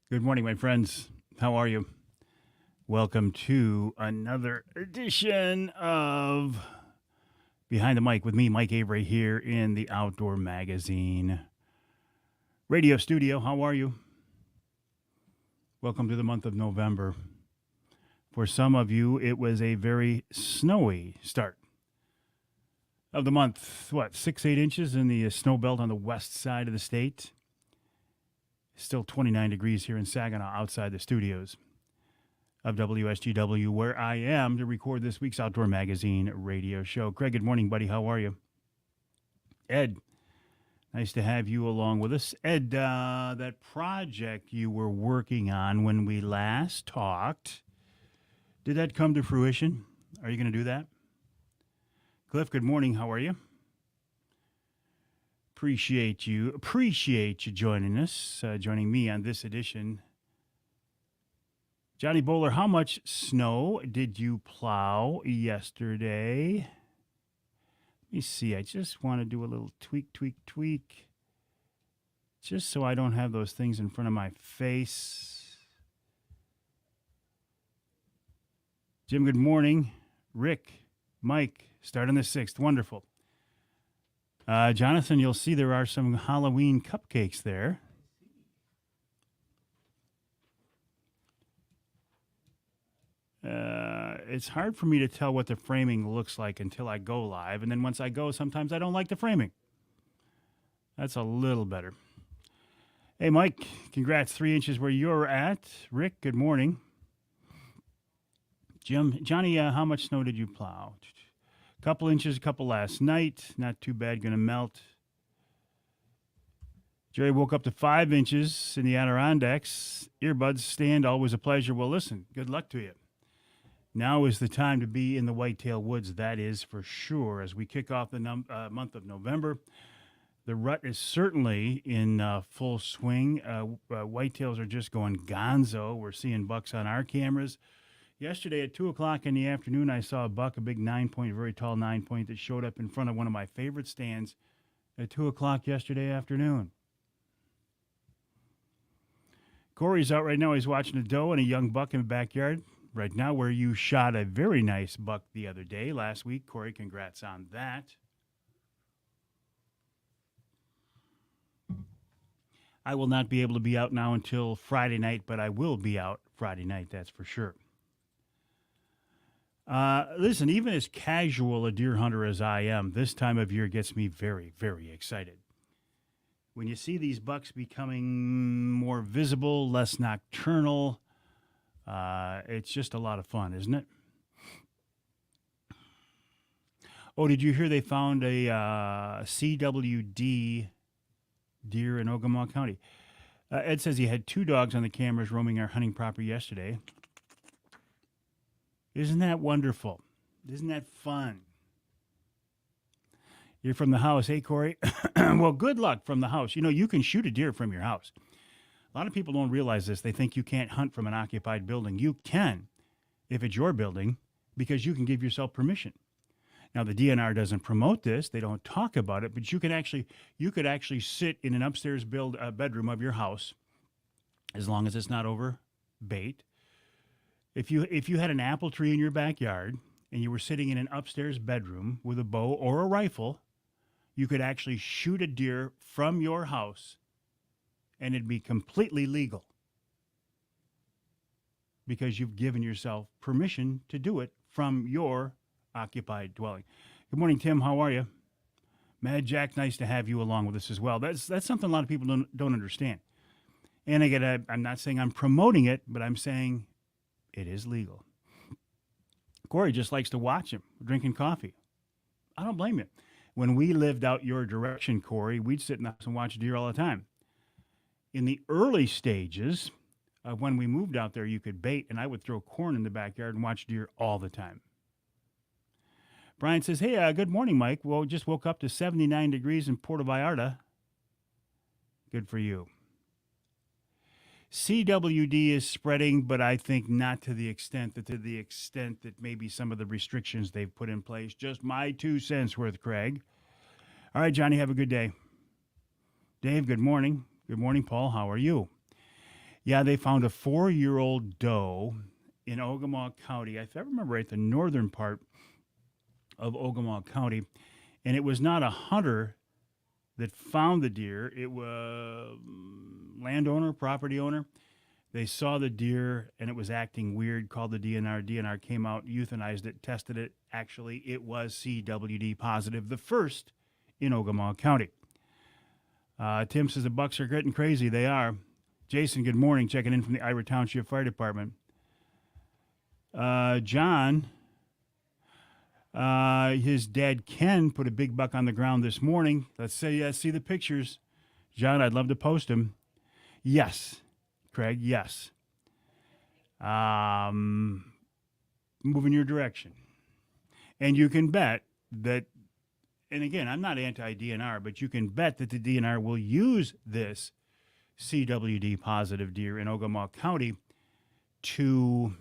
Good morning, my friends. How are you? Welcome to another edition of Behind the Mic with me, Mike Avery, here in the Outdoor Magazine radio studio. How are you? Welcome to the month of November. For some of you, it was a very snowy start of the month. What, 6, 8 inches in the snow belt on the west side of the state? Still 29 degrees here in Saginaw outside the studios of WSGW, where I am to record this week's Outdoor Magazine radio show. Craig, good morning, buddy. How are you? Ed, nice to have you along with us. Ed, that project you were working on when we last talked, did that come to fruition? Are you going to do that? Cliff, good morning. How are you? Appreciate you joining us, joining me on this edition. Johnny Bowler, how much snow did you plow yesterday? Let me see. I just want to do a little tweak, just so I don't have those things in front of my face. Jim, good morning. Rick, Mike, start on the 6th. Wonderful. Jonathan, you'll see there are some Halloween cupcakes there. It's hard for me to tell what the framing looks like until I go live. And then once I go, sometimes I don't like the framing. That's a little better. Hey, Mike, congrats. 3 inches where you're at. Rick, good morning. Johnny, how much snow did you plow? A couple inches, a couple last night. Not too bad, going to melt. Jerry woke up to 5 inches in the Adirondacks. Earbuds stand, always a pleasure. Well, listen, good luck to you. Now is the time to be in the whitetail woods, that is for sure. As we kick off the month of November, the rut is certainly in full swing. Whitetails are just going gonzo. We're seeing bucks on our cameras. Yesterday at 2 o'clock in the afternoon, I saw a buck, a big 9-point, very tall 9-point, that showed up in front of one of my favorite stands at 2 o'clock yesterday afternoon. Corey's out right now. He's watching a doe and a young buck in the backyard. Right now, where you shot a very nice buck the other day, last week. Corey, congrats on that. I will not be able to be out now until Friday night, but I will be out Friday night, that's for sure. Listen, even as casual a deer hunter as I am, this time of year gets me very, very excited. When you see these bucks becoming more visible, less nocturnal, it's just a lot of fun, isn't it? Oh, did you hear they found a CWD deer in Ogama County? Ed says he had 2 dogs on the cameras roaming our hunting property yesterday. Isn't that wonderful? Isn't that fun? You're from the house, hey, Corey? Well, good luck from the house. You know, you can shoot a deer from your house. A lot of people don't realize this. They think you can't hunt from an occupied building. You can, if it's your building, because you can give yourself permission. Now, the DNR doesn't promote this. They don't talk about it, but you could actually sit in an upstairs bedroom of your house, as long as it's not over bait. If you had an apple tree in your backyard and you were sitting in an upstairs bedroom with a bow or a rifle, you could actually shoot a deer from your house, and it'd be completely legal because you've given yourself permission to do it from your occupied dwelling. Good morning, Tim. How are you? Mad Jack, nice to have you along with us as well. That's something a lot of people don't understand. And again, I'm not saying I'm promoting it, but I'm saying it is legal. Corey just likes to watch him drinking coffee. I don't blame you. When we lived out your direction, Corey, we'd sit in the house and watch deer all the time. In the early stages of when we moved out there, you could bait, and I would throw corn in the backyard and watch deer all the time. Brian says, hey, good morning, Mike. Well, just woke up to 79 degrees in Puerto Vallarta. Good for you. CWD is spreading, but I think not to the extent that maybe some of the restrictions they've put in place. Just my 2 cents worth, Craig. All right, Johnny, have a good day. Dave, good morning. Good morning, Paul. How are you? Yeah, they found a 4-year-old doe in Ogemaw County. If I remember right, the northern part of Ogemaw County. And it was not a hunter that found the deer. It was landowner, property owner. They saw the deer and it was acting weird, called the DNR. DNR came out, euthanized it, tested it. Actually, it was CWD positive, the first in Ogemaw County. Tim says the bucks are getting crazy. They are. Jason, good morning. Checking in from the Ira Township Fire Department. John, his dad Ken put a big buck on the ground this morning. Let's say, see the pictures. John, I'd love to post them. Yes. Craig, yes. Moving your direction. And you can bet that, and again, I'm not anti-DNR, but you can bet that the DNR will use this CWD positive deer in Ogemaw County to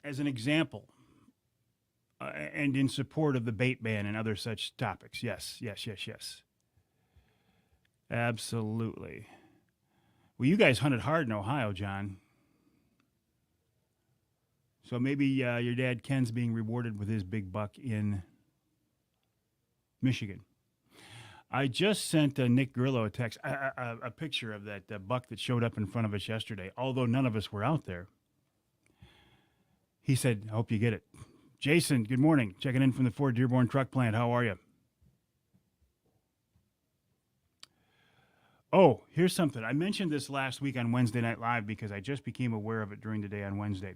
as an example and in support of the bait ban and other such topics. Yes. Absolutely. Well, you guys hunted hard in Ohio, John. So maybe your dad Ken's being rewarded with his big buck in Michigan. I just sent Nick Grillo a text, a picture of that buck that showed up in front of us yesterday, although none of us were out there. He said, I hope you get it. Jason, good morning. Checking in from the Ford Dearborn Truck Plant. How are you? Oh, here's something. I mentioned this last week on Wednesday Night Live because I just became aware of it during the day on Wednesday.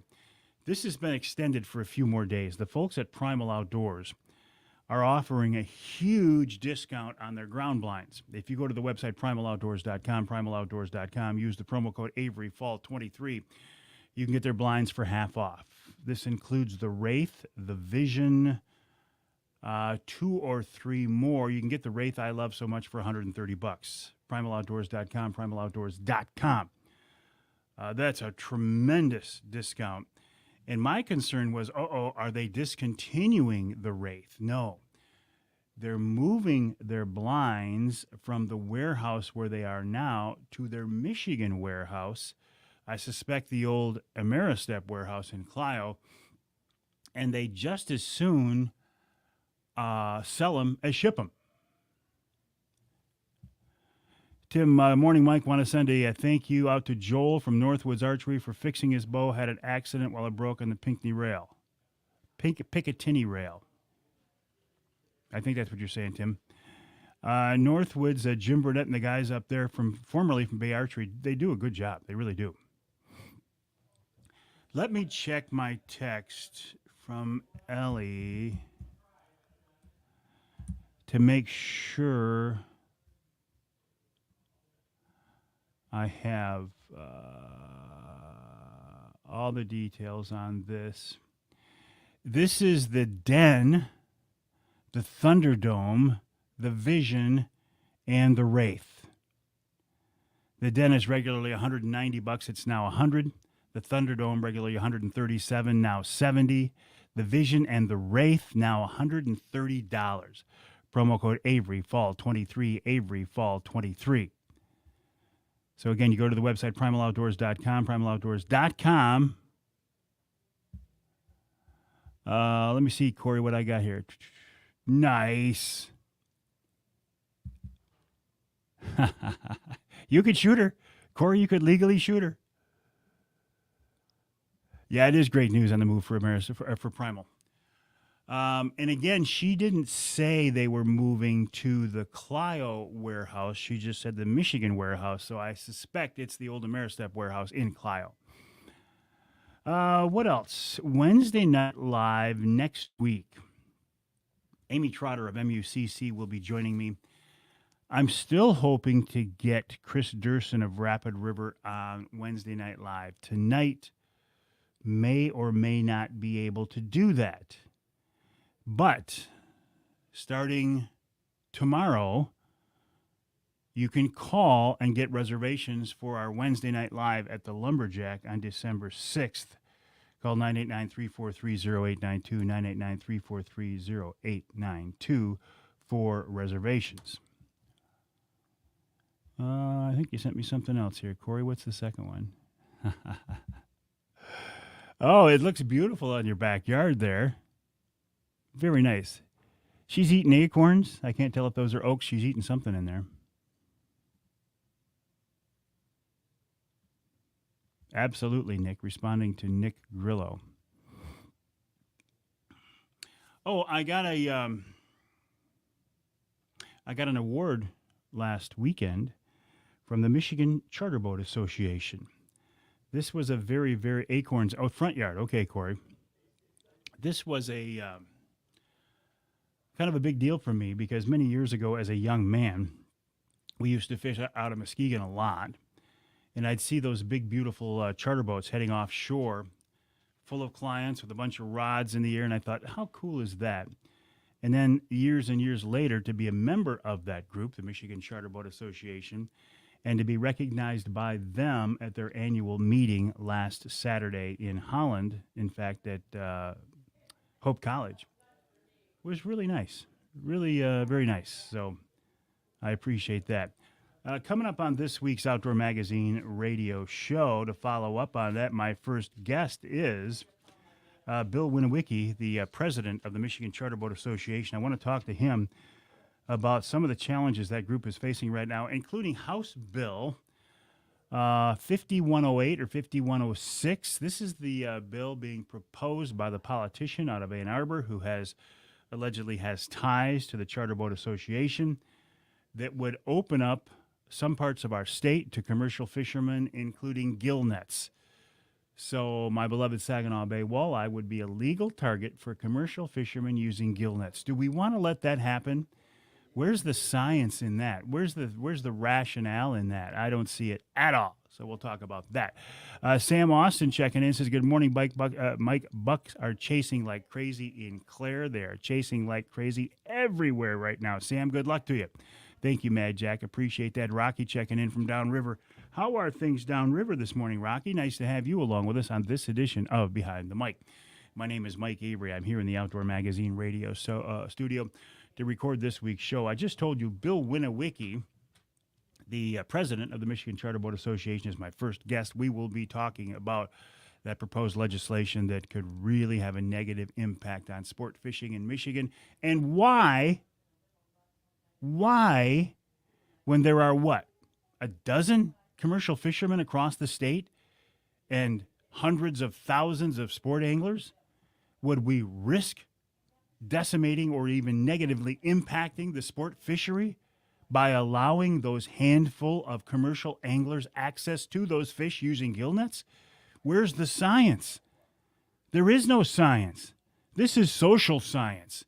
This has been extended for a few more days. The folks at Primal Outdoors are offering a huge discount on their ground blinds. If you go to the website primaloutdoors.com, primaloutdoors.com, use the promo code AveryFall23, you can get their blinds for half off. This includes the Wraith, the Vision, 2 or 3 more. You can get the Wraith I love so much for $130. Primaloutdoors.com, primaloutdoors.com. That's a tremendous discount. And my concern was, are they discontinuing the Wraith? No. They're moving their blinds from the warehouse where they are now to their Michigan warehouse. I suspect the old Ameristep warehouse in Clio. And they just as soon sell them as ship them. Tim, morning, Mike. Want to send a thank you out to Joel from Northwoods Archery for fixing his bow. Had an accident while it broke on the Pinkney rail. Picatinny rail. I think that's what you're saying, Tim. Northwoods, Jim Burnett and the guys up there formerly from Bay Archery, they do a good job. They really do. Let me check my text from Ellie to make sure I have all the details on this. This is the Den, the Thunderdome, the Vision, and the Wraith. The Den is regularly $190. It's now $100. The Thunderdome regularly $137, now $70. The Vision and the Wraith now $130. Promo code AveryFall23, AveryFall23. So again, you go to the website primaloutdoors.com, primaloutdoors.com. Let me see, Corey, what I got here. Nice. You could shoot her. Corey, you could legally shoot her. Yeah, it is great news on the move for Primal. And again, she didn't say they were moving to the Clio warehouse. She just said the Michigan warehouse. So I suspect it's the old Ameristep warehouse in Clio. What else? Wednesday Night Live next week. Amy Trotter of MUCC will be joining me. I'm still hoping to get Chris Durson of Rapid River on Wednesday Night Live. Tonight may or may not be able to do that. But starting tomorrow, you can call and get reservations for our Wednesday Night Live at the Lumberjack on December 6th. Call 989-343-0892, 989-343-0892 for reservations. I think you sent me something else here, Corey. What's the second one? Oh, it looks beautiful on your backyard there. Very nice. She's eating acorns. I can't tell if those are oaks. She's eating something in there. Absolutely, Nick. Responding to Nick Grillo. Oh, I got an award last weekend from the Michigan Charter Boat Association. This was a very, very acorns. Oh, front yard. Okay, Corey. This was a kind of a big deal for me because many years ago, as a young man, we used to fish out of Muskegon a lot, and I'd see those big, beautiful charter boats heading offshore, full of clients with a bunch of rods in the air, and I thought, how cool is that? And then years and years later, to be a member of that group, the Michigan Charter Boat Association, and to be recognized by them at their annual meeting last Saturday in Holland, in fact, at Hope College, was really nice. Really very nice. So I appreciate that. Coming up on this week's Outdoor Magazine radio show, to follow up on that, my first guest is Bill Winowicki, the president of the Michigan Charter Boat Association. I want to talk to him about some of the challenges that group is facing right now, including House Bill 5108 or 5106. This is the bill being proposed by the politician out of Ann Arbor who allegedly has ties to the Charter Boat Association that would open up some parts of our state to commercial fishermen, including gill nets. So my beloved Saginaw Bay walleye would be a legal target for commercial fishermen using gill nets. Do we want to let that happen? Where's the science in that? Where's the rationale in that? I don't see it at all. So we'll talk about that. Sam Austin checking in says, good morning, Mike. Bucks are chasing like crazy in Clare. They are chasing like crazy everywhere right now. Sam, good luck to you. Thank you, Mad Jack. Appreciate that. Rocky checking in from downriver. How are things downriver this morning, Rocky? Nice to have you along with us on this edition of Behind the Mic. My name is Mike Avery. I'm here in the Outdoor Magazine radio studio to record this week's show. I just told you Bill Winowicki, the president of the Michigan Charter Boat Association, is my first guest. We will be talking about that proposed legislation that could really have a negative impact on sport fishing in Michigan, and why, when there are, a dozen commercial fishermen across the state and hundreds of thousands of sport anglers, would we risk decimating or even negatively impacting the sport fishery by allowing those handful of commercial anglers access to those fish using gill nets? Where's the science? There is no science. This is social science.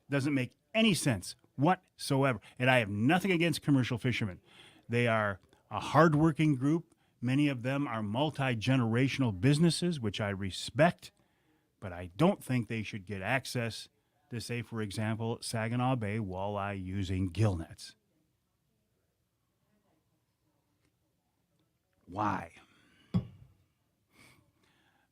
Doesn't make any sense whatsoever. And I have nothing against commercial fishermen. They are a hardworking group. Many of them are multi-generational businesses, which I respect. But I don't think they should get access to, say, for example, Saginaw Bay walleye using gill nets. Why?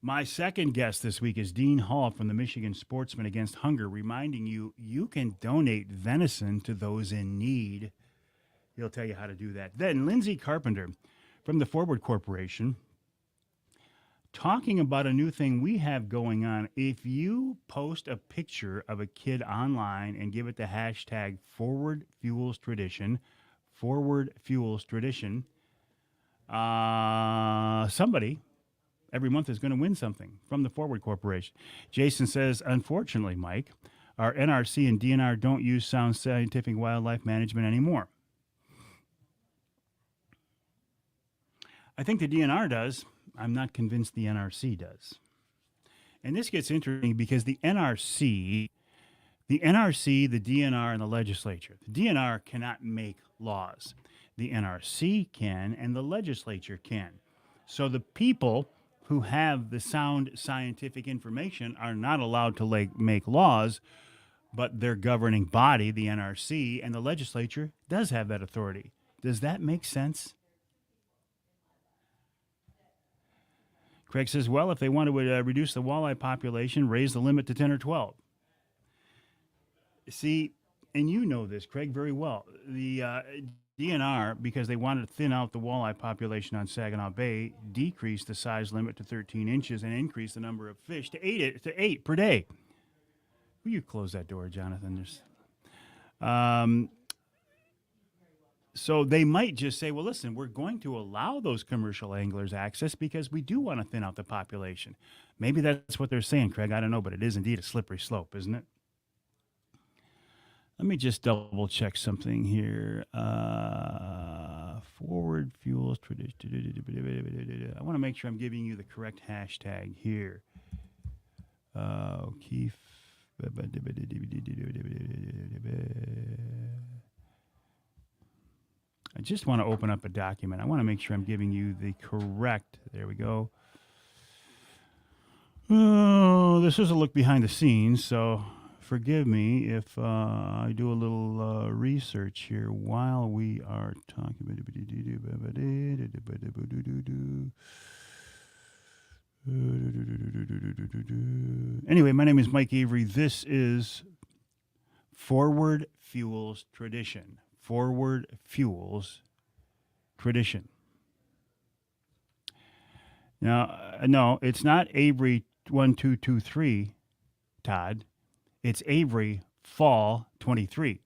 My second guest this week is Dean Hall from the Michigan Sportsmen Against Hunger, reminding you you can donate venison to those in need. He'll tell you how to do that. Then Lindsay Carpenter from the Forward Corporation, talking about a new thing we have going on. If you post a picture of a kid online and give it the hashtag Forward Fuels Tradition, somebody every month is going to win something from the Forward Corporation. Jason says, unfortunately, Mike, our NRC and DNR don't use sound scientific wildlife management anymore. I think the DNR does. I'm not convinced the NRC does. And this gets interesting because the NRC, the DNR, and the legislature, the DNR cannot make laws. The NRC can, and the legislature can. So the people who have the sound scientific information are not allowed to make laws, but their governing body, the NRC, and the legislature does have that authority. Does that make sense? Craig says, well, if they want to reduce the walleye population, raise the limit to 10 or 12. See, and you know this, Craig, very well. The DNR, because they wanted to thin out the walleye population on Saginaw Bay, decreased the size limit to 13 inches and increased the number of fish to eight per day. Will you close that door, Jonathan? So they might just say, well, listen, we're going to allow those commercial anglers access because we do want to thin out the population. Maybe that's what they're saying, Craig. I don't know, but it is indeed a slippery slope, isn't it? Let me just double check something here. Forward fuels tradition. I want to make sure I'm giving you the correct hashtag here. O'Keefe. I just want to open up a document. I want to make sure I'm giving you the correct. There we go. Oh, this is a look behind the scenes, so forgive me if I do a little research here while we are talking. Anyway, my name is Mike Avery. This is Forward Fuels Tradition. Forward Fuels Tradition. Now, no, it's not Avery 1223, Todd. It's Avery Fall 23.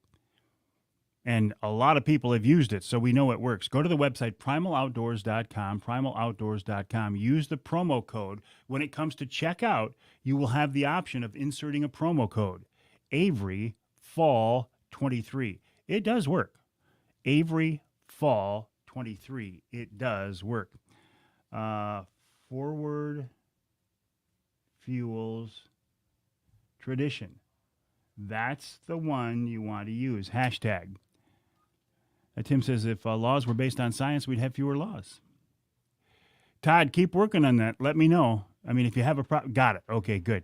And a lot of people have used it, so we know it works. Go to the website, primaloutdoors.com, primaloutdoors.com. Use the promo code. When it comes to checkout, you will have the option of inserting a promo code, Avery Fall 23. It does work. Avery Fall 23. It does work. Forward Fuels Tradition. That's the one you want to use. Hashtag. Tim says if laws were based on science, we'd have fewer laws. Todd, keep working on that. Let me know. I mean, if you have a problem. Got it. Okay, good.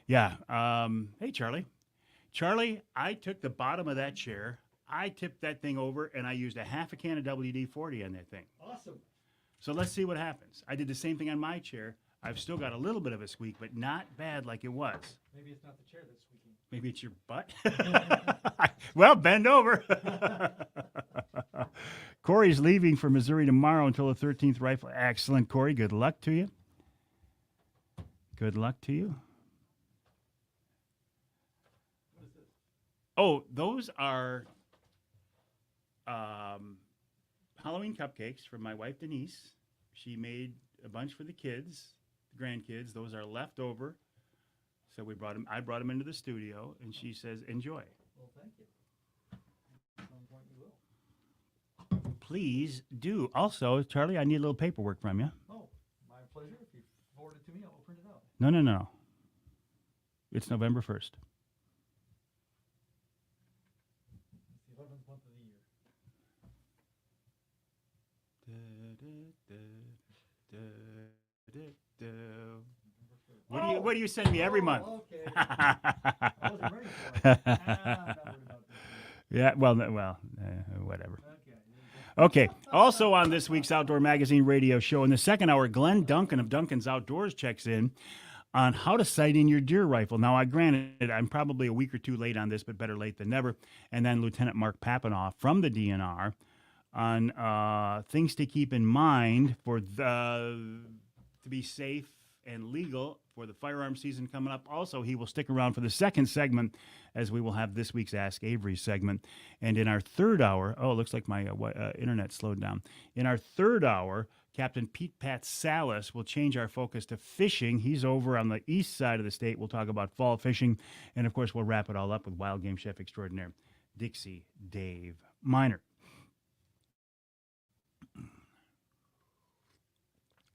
Yeah. Hey, Charlie. Charlie, I took the bottom of that chair. I tipped that thing over, and I used a half a can of WD-40 on that thing. Awesome. So let's see what happens. I did the same thing on my chair. I've still got a little bit of a squeak, but not bad like it was. Maybe it's not the chair that's squeaking. Maybe it's your butt. Well, bend over. Corey's leaving for Missouri tomorrow until the 13th rifle. Excellent, Corey. Good luck to you. Good luck to you. What is this? Oh, those are Halloween cupcakes from my wife, Denise. She made a bunch for the kids, the grandkids. Those are left over. So we brought them. I brought them into the studio, and she says, "Enjoy." Well, thank you. At some point you will. Please do. Also, Charlie, I need a little paperwork from you. Oh, my pleasure. If you forward it to me, I'll print it out. No. It's November 1st. It's the 11th month of the year. What do you send me every month? Okay. I wasn't ready for it. I'm not worried about this. Yeah, whatever. Okay. There you go. Okay. Also on this week's Outdoor Magazine radio show, in the second hour, Glenn Duncan of Duncan's Outdoors checks in on how to sight in your deer rifle. Now, granted, I'm probably a week or two late on this, but better late than never. And then Lieutenant Mark Papanoff from the DNR on things to keep in mind to be safe and legal for the firearm season coming up. Also, he will stick around for the second segment as we will have this week's Ask Avery segment. And in our third hour, it looks like my internet slowed down. In our third hour, Captain Pete Pat Salas will change our focus to fishing. He's over on the east side of the state. We'll talk about fall fishing. And, of course, we'll wrap it all up with wild game chef extraordinaire Dixie Dave Miner.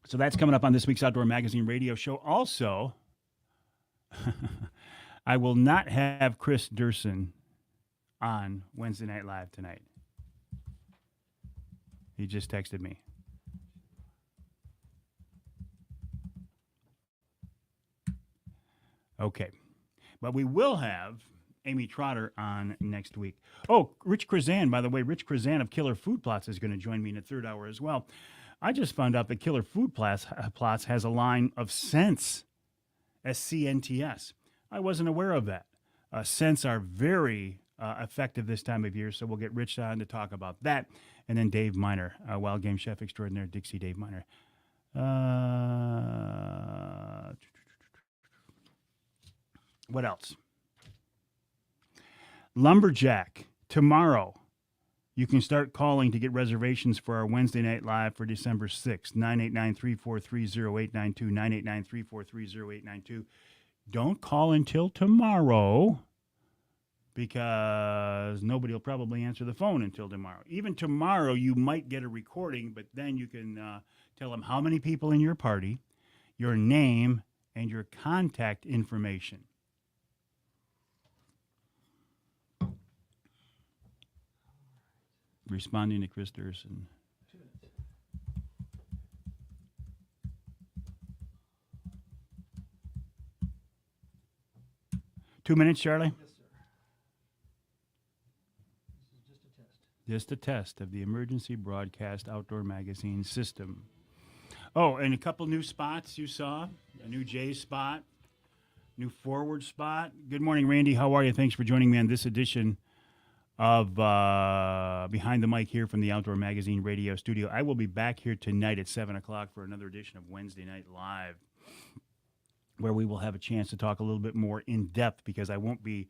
So that's coming up on this week's Outdoor Magazine radio show. Also, I will not have Chris Durson on Wednesday Night Live tonight. He just texted me. Okay. But we will have Amy Trotter on next week. Oh, Rich Krazan, by the way, Rich Krazan of Killer Food Plots is going to join me in the third hour as well. I just found out that Killer Food Plots has a line of scents, SCNTS. I wasn't aware of that. Scents are very effective this time of year. So we'll get Rich on to talk about that. And then Dave Miner, wild game chef extraordinaire, Dixie Dave Miner. What else? Lumberjack, tomorrow. You can start calling to get reservations for our Wednesday Night Live for December 6th, 989-343-0892, 989-343-0892. Don't call until tomorrow because nobody will probably answer the phone until tomorrow. Even tomorrow, you might get a recording, but then you can tell them how many people in your party, your name, and your contact information. Responding to Chris Durson. 2 minutes. Two minutes, Charlie? Yes, sir. This is just a test. Just a test of the Emergency Broadcast Outdoor Magazine system. Oh, and a couple new spots you saw. A new J spot, new forward spot. Good morning, Randy. How are you? Thanks for joining me on this edition of Behind the Mic here from the Outdoor Magazine radio studio. I will be back here tonight at 7 o'clock for another edition of Wednesday Night Live, where we will have a chance to talk a little bit more in depth because I won't be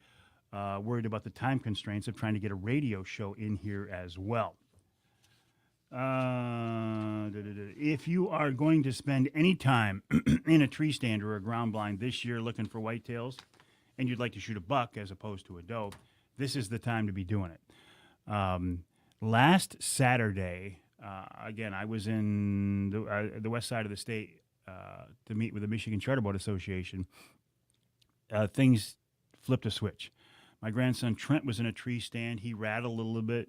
worried about the time constraints of trying to get a radio show in here as well. If you are going to spend any time in a tree stand or a ground blind this year looking for whitetails and you'd like to shoot a buck as opposed to a doe, this is the time to be doing it. Last Saturday, again, I was in the west side of the state to meet with the Michigan Charter Boat Association. Things flipped a switch. My grandson Trent was in a tree stand. He rattled a little bit,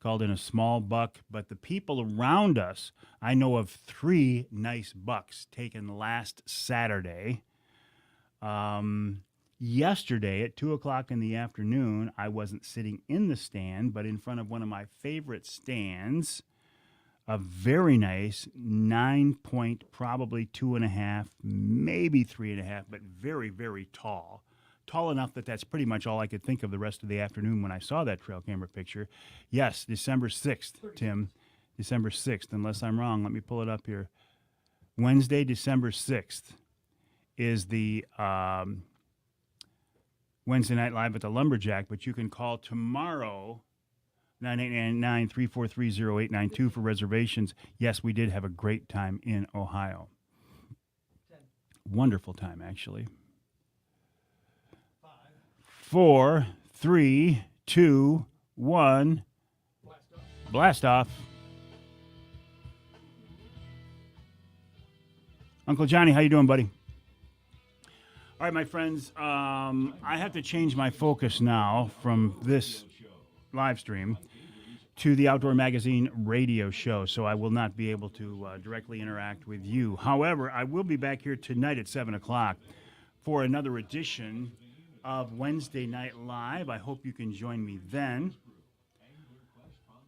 called in a small buck. But the people around us, I know of 3 nice bucks taken last Saturday. Yesterday at 2 o'clock in the afternoon, I wasn't sitting in the stand, but in front of one of my favorite stands, a very nice 9-point, probably 2.5, maybe 3.5, but very, very tall. Tall enough that that's pretty much all I could think of the rest of the afternoon when I saw that trail camera picture. Yes, December 6th, Tim. December 6th, unless I'm wrong. Let me pull it up here. Wednesday, December 6th is the Wednesday Night Live at the Lumberjack, but you can call tomorrow, 989-343-0892 for reservations. Yes, we did have a great time in Ohio. 10, Wonderful time, actually. 5, 4, 3, 2, 1, blast off. blast off. Uncle Johnny, how you doing, buddy? All right, my friends, I have to change my focus now from this live stream to the Outdoor Magazine radio show, so I will not be able to directly interact with you. However, I will be back here tonight at 7 o'clock for another edition of Wednesday Night Live. I hope you can join me then.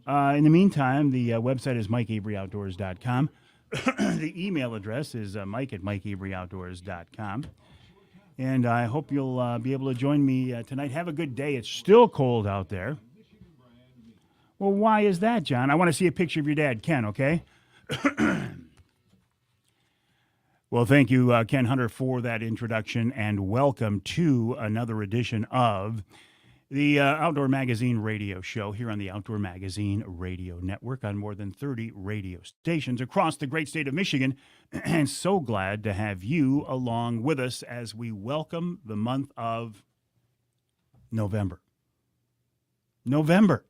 In the meantime, the website is MikeAveryOutdoors.com. The email address is mike@MikeAveryOutdoors.com. And I hope you'll be able to join me tonight. Have a good day. It's still cold out there. Well, why is that, John? I want to see a picture of your dad, Ken, okay? Well, thank you, Ken Hunter, for that introduction, and welcome to another edition of the Outdoor Magazine radio show here on the Outdoor Magazine Radio Network on more than 30 radio stations across the great state of Michigan. And so glad to have you along with us as we welcome the month of November. November.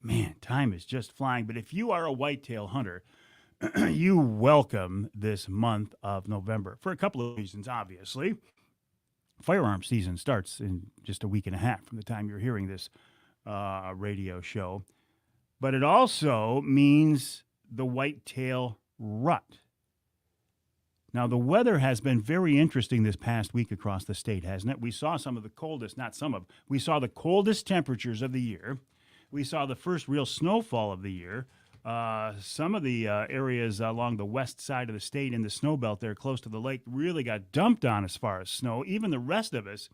Man, time is just flying. But if you are a whitetail hunter, you welcome this month of November for a couple of reasons, obviously. Firearm season starts in just a week and a half from the time you're hearing this radio show. But it also means the whitetail rut. Now, the weather has been very interesting this past week across the state, hasn't it? We saw some of the coldest, not some of, we saw the coldest temperatures of the year. We saw the first real snowfall of the year Some of the areas along the west side of the state in the snow belt there close to the lake really got dumped on as far as snow. Even the rest of us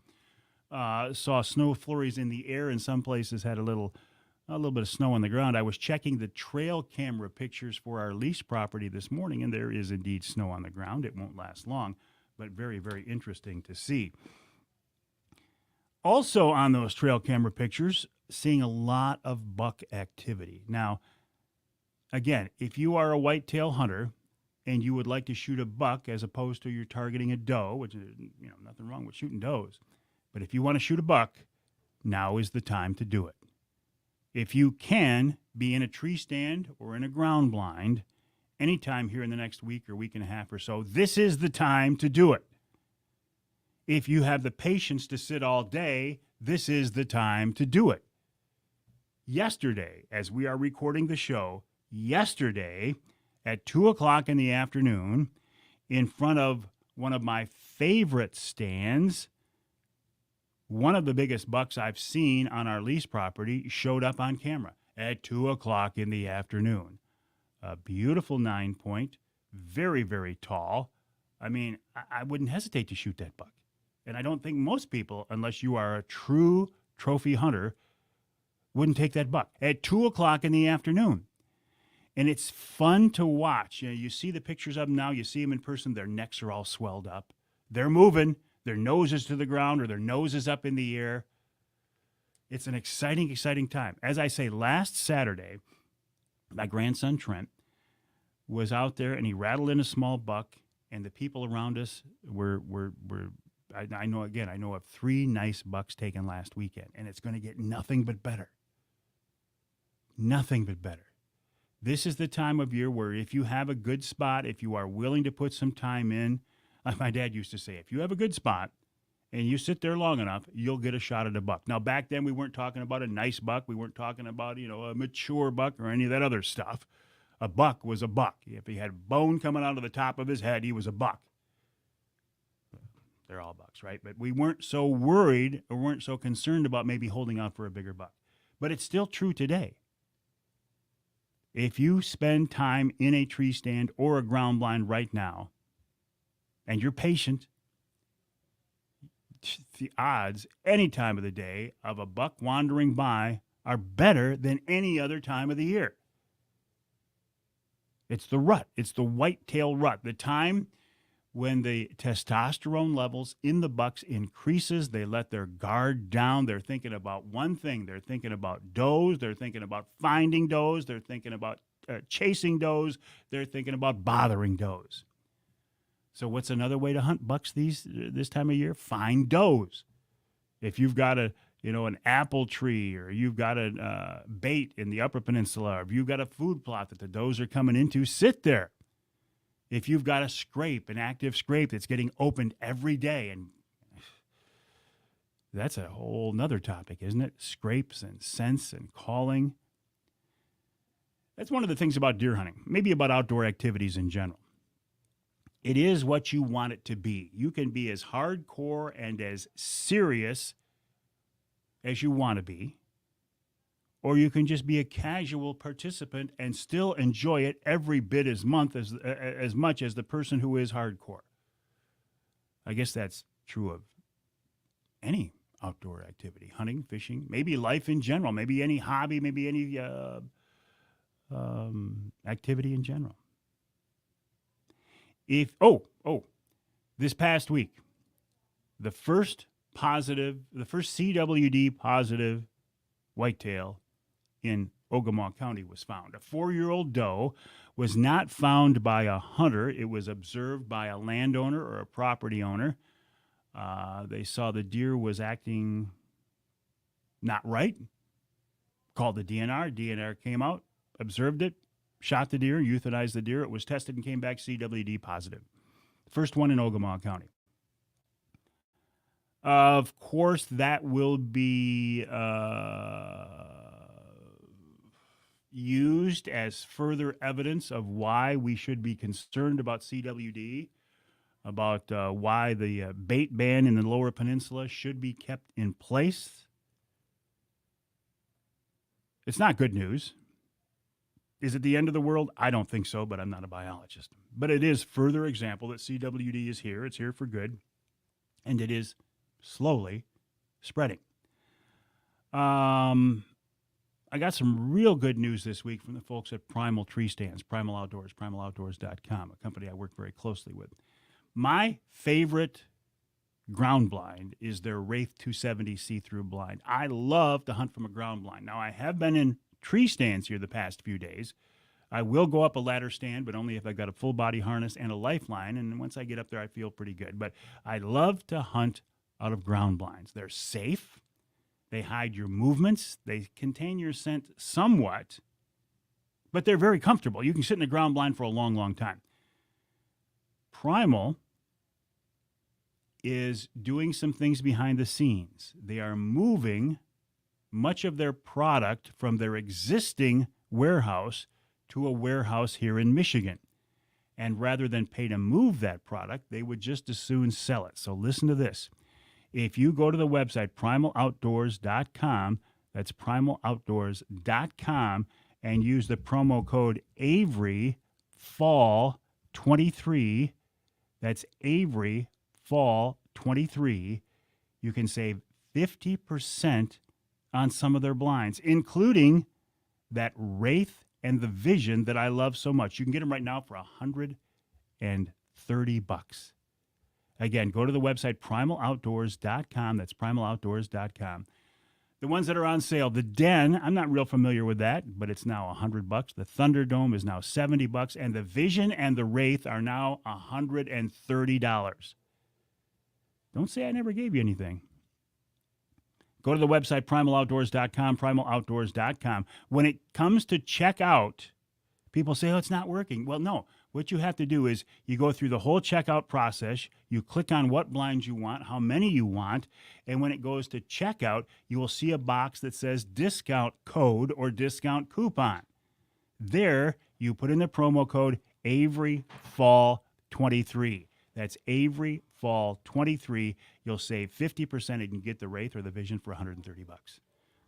saw snow flurries in the air, and some places had a little bit of snow on the ground. I was checking the trail camera pictures for our lease property this morning, and there is indeed snow on the ground. It won't last long, but very, very interesting to see. Also on those trail camera pictures, seeing a lot of buck activity. Now, again, if you are a whitetail hunter and you would like to shoot a buck as opposed to you're targeting a doe, which is, nothing wrong with shooting does, but if you want to shoot a buck, now is the time to do it. If you can be in a tree stand or in a ground blind anytime here in the next week or week and a half or so, this is the time to do it. If you have the patience to sit all day, this is the time to do it. Yesterday, as we are recording the show, yesterday at 2 o'clock in the afternoon, in front of one of my favorite stands, one of the biggest bucks I've seen on our lease property showed up on camera at 2 o'clock in the afternoon. A beautiful 9-point, very, very tall. I mean, I wouldn't hesitate to shoot that buck. And I don't think most people, unless you are a true trophy hunter, wouldn't take that buck at 2 o'clock in the afternoon. And it's fun to watch. You see the pictures of them now. You see them in person. Their necks are all swelled up. They're moving. Their nose is to the ground or their nose is up in the air. It's an exciting, exciting time. As I say, last Saturday, my grandson Trent was out there and he rattled in a small buck, and the people around us were I know of 3 nice bucks taken last weekend, and it's going to get nothing but better. Nothing but better. This is the time of year where if you have a good spot, if you are willing to put some time in, like my dad used to say, if you have a good spot and you sit there long enough, you'll get a shot at a buck. Now, back then, we weren't talking about a nice buck. We weren't talking about, a mature buck or any of that other stuff. A buck was a buck. If he had bone coming out of the top of his head, he was a buck. They're all bucks, right? But we weren't so worried or weren't so concerned about maybe holding out for a bigger buck. But it's still true today. If you spend time in a tree stand or a ground blind right now, and you're patient, the odds any time of the day of a buck wandering by are better than any other time of the year. It's the rut. It's the whitetail rut. The time when the testosterone levels in the bucks increases, they let their guard down. They're thinking about one thing. They're thinking about does. They're thinking about finding does. They're thinking about chasing does. They're thinking about bothering does. So what's another way to hunt bucks this time of year? Find does. If you've got an apple tree, or you've got a bait in the Upper Peninsula, or if you've got a food plot that the does are coming into, sit there. If you've got an active scrape that's getting opened every day, and that's a whole nother topic, isn't it? Scrapes and scents and calling. That's one of the things about deer hunting, maybe about outdoor activities in general. It is what you want it to be. You can be as hardcore and as serious as you want to be, or you can just be a casual participant and still enjoy it every bit as much as the person who is hardcore. I guess that's true of any outdoor activity, hunting, fishing, maybe life in general, maybe any hobby, maybe any activity in general. This past week, the first CWD positive whitetail in Ogemaw County was found. A 4-year-old doe was not found by a hunter. It was observed by a landowner or a property owner. They saw the deer was acting not right, called the DNR. DNR came out, observed it, shot the deer, euthanized the deer. It was tested and came back CWD positive. First one in Ogemaw County. Of course, that will be used as further evidence of why we should be concerned about CWD, about why the bait ban in the Lower Peninsula should be kept in place. It's not good news. Is it the end of the world? I don't think so, but I'm not a biologist. But it is further example that CWD is here. It's here for good, and it is slowly spreading. I got some real good news this week from the folks at Primal Tree Stands, Primal Outdoors, primaloutdoors.com, a company I work very closely with. My favorite ground blind is their Wraith 270 see-through blind. I love to hunt from a ground blind. Now, I have been in tree stands here the past few days. I will go up a ladder stand, but only if I've got a full body harness and a lifeline. And once I get up there, I feel pretty good. But I love to hunt out of ground blinds. They're safe. They hide your movements. They contain your scent somewhat, but they're very comfortable. You can sit in a ground blind for a long, long time. Primal is doing some things behind the scenes. They are moving much of their product from their existing warehouse to a warehouse here in Michigan. And rather than pay to move that product, they would just as soon sell it. So listen to this. If you go to the website, primaloutdoors.com, that's primaloutdoors.com, and use the promo code AveryFall23, that's AveryFall23, you can save 50% on some of their blinds, including that Wraith and the Vision that I love so much. You can get them right now for $130. Again, go to the website, primaloutdoors.com. That's primaloutdoors.com. The ones that are on sale, the Den, I'm not real familiar with that, but it's now $100. The Thunderdome is now $70, and the Vision and the Wraith are now $130. Don't say I never gave you anything. Go to the website, primaloutdoors.com, primaloutdoors.com. When it comes to checkout, people say, oh, it's not working. Well, no. What you have to do is you go through the whole checkout process. You click on what blinds you want, how many you want, and when it goes to checkout, you will see a box that says discount code or discount coupon. There, you put in the promo code AveryFall23. That's AveryFall23. You'll save 50% and you can get the Wraith or the Vision for $130.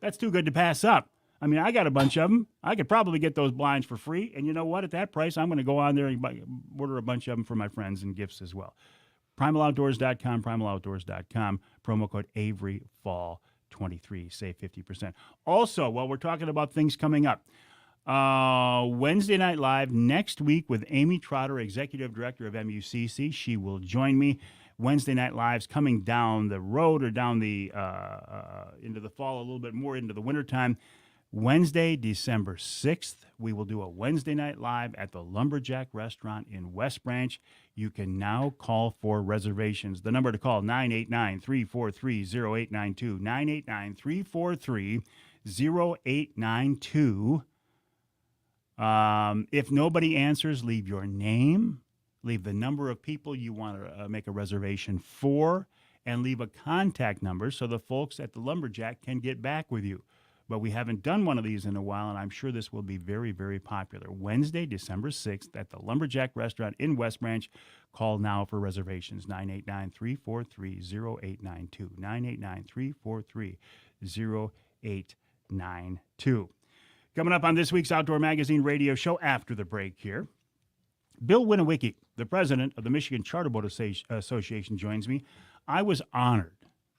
That's too good to pass up. I mean, I got a bunch of them. I could probably get those blinds for free. And you know what? At that price, I'm going to go on there and order a bunch of them for my friends and gifts as well. Primaloutdoors.com, primaloutdoors.com, promo code AveryFall23. Save 50%. Also, while we're talking about things coming up, Wednesday Night Live next week with Amy Trotter, Executive Director of MUCC. She will join me. Wednesday Night Live's coming down the road or down the into the fall, a little bit more into the wintertime. Wednesday, December 6th, we will do a Wednesday Night Live at the Lumberjack Restaurant in West Branch. You can now call for reservations. The number to call, 989-343-0892, 989-343-0892. If nobody answers, leave your name, leave the number of people you want to make a reservation for, and leave a contact number so the folks at the Lumberjack can get back with you. But we haven't done one of these in a while, and I'm sure this will be very, very popular. Wednesday, December 6th at the Lumberjack Restaurant in West Branch. Call now for reservations, 989-343-0892, 989-343-0892. Coming up on this week's Outdoor Magazine radio show after the break here, Bill Winowicki, the president of the Michigan Charter Boat Association, joins me. I was honored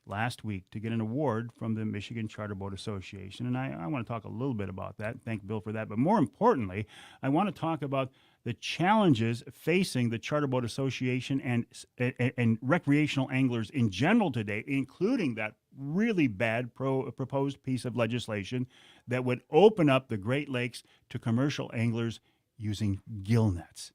last week to get an award from the Michigan Charter Boat Association, and I want to talk a little bit about that. Thank Bill for that. But more importantly, I want to talk about the challenges facing the Charter Boat Association and recreational anglers in general today, including that really bad proposed piece of legislation that would open up the Great Lakes to commercial anglers using gill nets.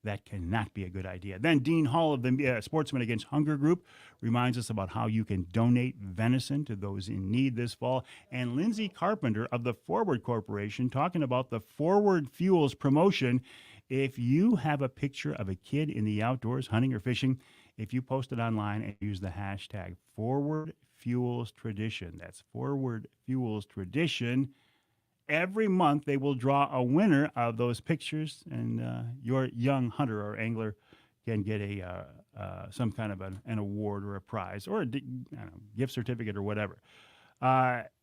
That cannot be a good idea. Then Dean Hall of the Sportsmen Against Hunger Group reminds us about how you can donate venison to those in need this fall. And Lindsay Carpenter of the Forward Corporation talking about the Forward Fuels promotion. If you have a picture of a kid in the outdoors hunting or fishing, if you post it online and use the hashtag Forward Fuels Tradition, that's Forward Fuels Tradition, every month they will draw a winner of those pictures, and your young hunter or angler can get some kind of an award or a prize or a gift certificate or whatever.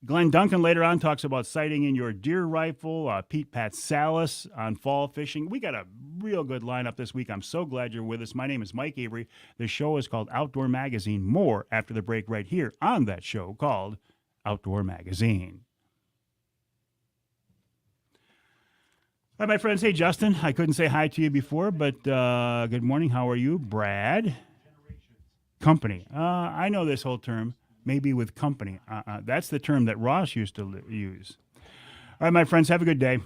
Glenn Duncan later on talks about sighting in your deer rifle. Pete Patsalis on fall fishing. We got a real good lineup this week. I'm so glad you're with us. My name is Mike Avery. The show is called Outdoor Magazine. More after the break right here on that show called Outdoor Magazine. Hi, my friends. Hey, Justin. I couldn't say hi to you before, but good morning. How are you? Brad. Company. I know this whole term. Maybe with company. That's the term that Ross used to use. All right, my friends, have a good day.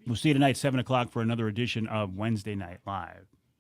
We'll see you tonight, 7 o'clock, for another edition of Wednesday Night Live.